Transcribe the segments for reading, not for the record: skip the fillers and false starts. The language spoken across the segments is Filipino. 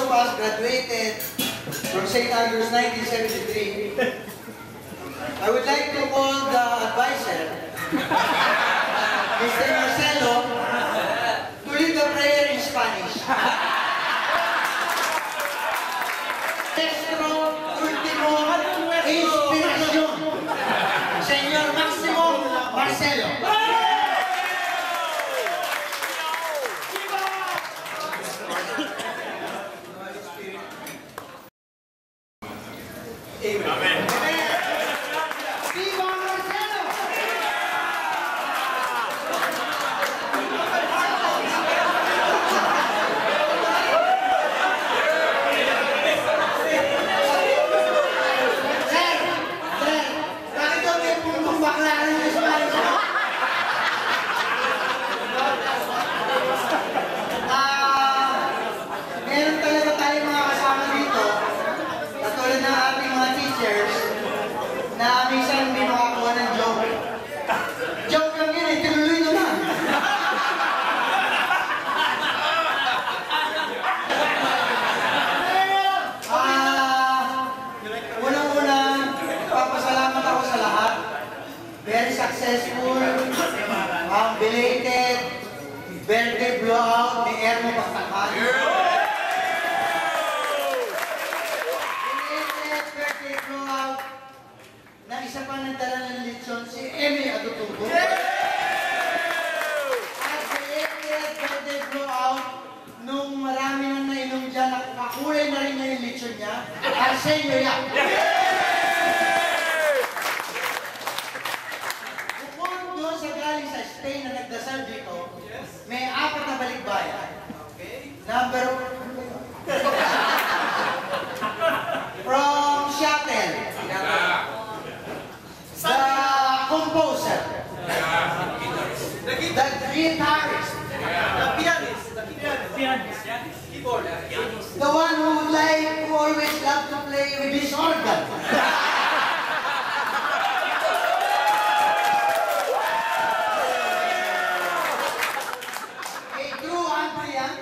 of us graduated from St. Andrews 1973. I would like to call the advisor, Mr. Marcelo, to lead the prayer in Spanish. Nuestro último inspiración, Señor Máximo Marcelo. Amen. Na minsan may makakuha ng joke. Joke lang yun eh, tinuloy naman. Unang-una, papasalamat ako sa lahat. Very successful, belated birthday blowout ni Ermo Pagtakan. Birthday blowout na isa pa nagdala ng lechon, si Emmy Adutubo. At si Emmy at birthday blowout, nung marami nang nainom dyan, nakakulay na rin niya yung lechon niya, Arsenio Yap. Bukod doon sa galing sa Spain na nagdasal dito, may 4 na balikbayan. Number from Seattle. The composer, the guitarist, the pianist, keyboard, the one who would always love to play with his organ. A true Andrian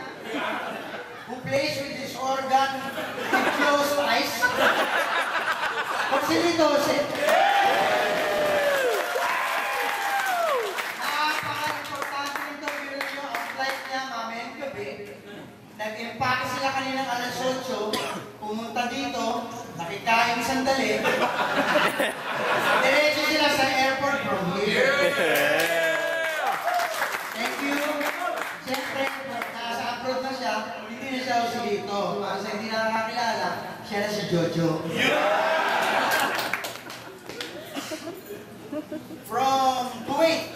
who plays with his organ with closed eyes. Porcelitose. Nag-impake sila kaninang alas 8, pumunta dito, nakikain sandali, diretso sila sa airport from here. Thank you. Siyempre, nasa abroad na siya, hindi na siya uso dito. Para sa hindi nakakakilala, siya na si Jojo. From Kuwait.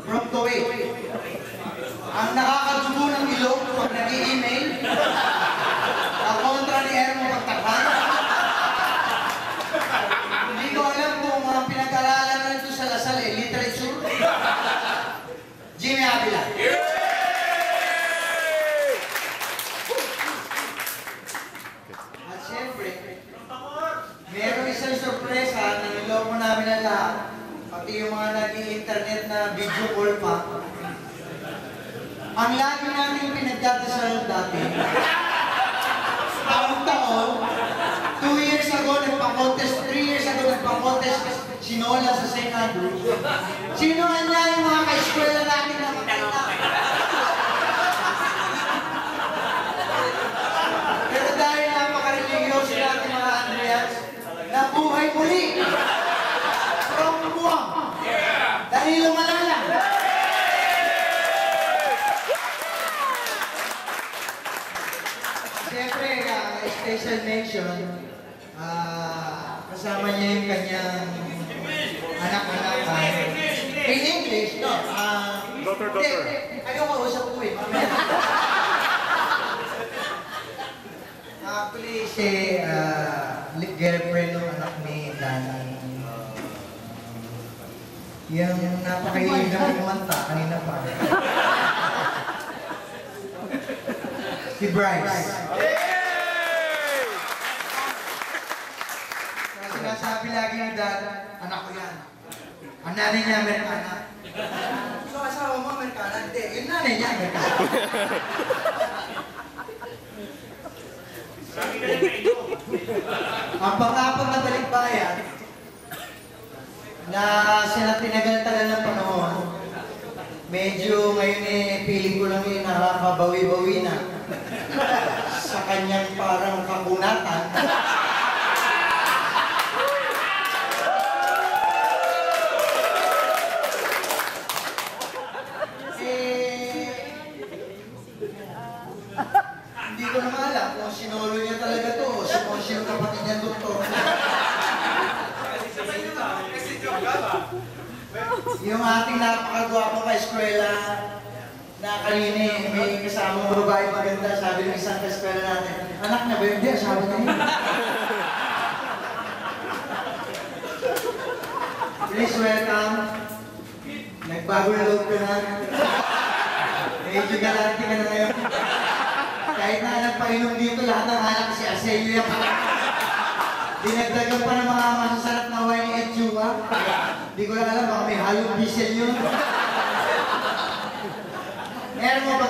From Kuwait. Ang nakakadugo ng ilong pag nag-i-email, ang kontra ni Ermo Pagtakan. Hindi ko alam kung pinag-aralan na ito sa Lasal literature. Jimmy Avila. At siyempre, meron isang sorpresa na niloko namin na lahat, pati yung mga nag-i-internet na video call pa. Ang lagi namin pinagdadasal dati, taon-taon, 2 years ago nagpa-contest, 3 years ago nagpa-contest, sinola sa St. Andrews. Sinuhan niya yung mga ka-eskwela natin na matay na. Pero dahil napaka-religyoso natin mga Andreas, nabuhay muli. From Guam. Danilo Malala. Siyempre, special mention, kasama niya yung kanyang anak-anak. In English, no? Doctor. Ayaw ka usap ko eh. Actually, si girlfriend ng anak ni Danny. Yung napakahilig na kumanta kanina pa. Si Bryce. Kasi sinasabi lagi ng dad, anak ko yan. Ang nanay niya Amerikana. So asawa mo Amerikana? Hindi, yung nanay niya Amerikana. na sila tinagal-tagal ng panahon. Medyo ngayon feeling ko lang nakakabawi-bawi na sa kanyang parang kakunatan. Hindi ko naman alam kung sinolo niya talaga to o sino kapatid niya doktor. Yung ating napakagwapo ka-eskwela na kanina may kasamang babae maganda, sabi ng isang ka-eskwela natin, anak niya ba yun? Hindi, sabi niya. Please welcome. Nagbago na loob ko na. Medyo galante ka na ngayon. Kahit na nagpainom dito, lahat ng anak si Arcelio yung dinagdagan pa ng mga masasarap na wine at yuwa. Hindi ko na alam, baka may halong diesel yun. Meron mo ba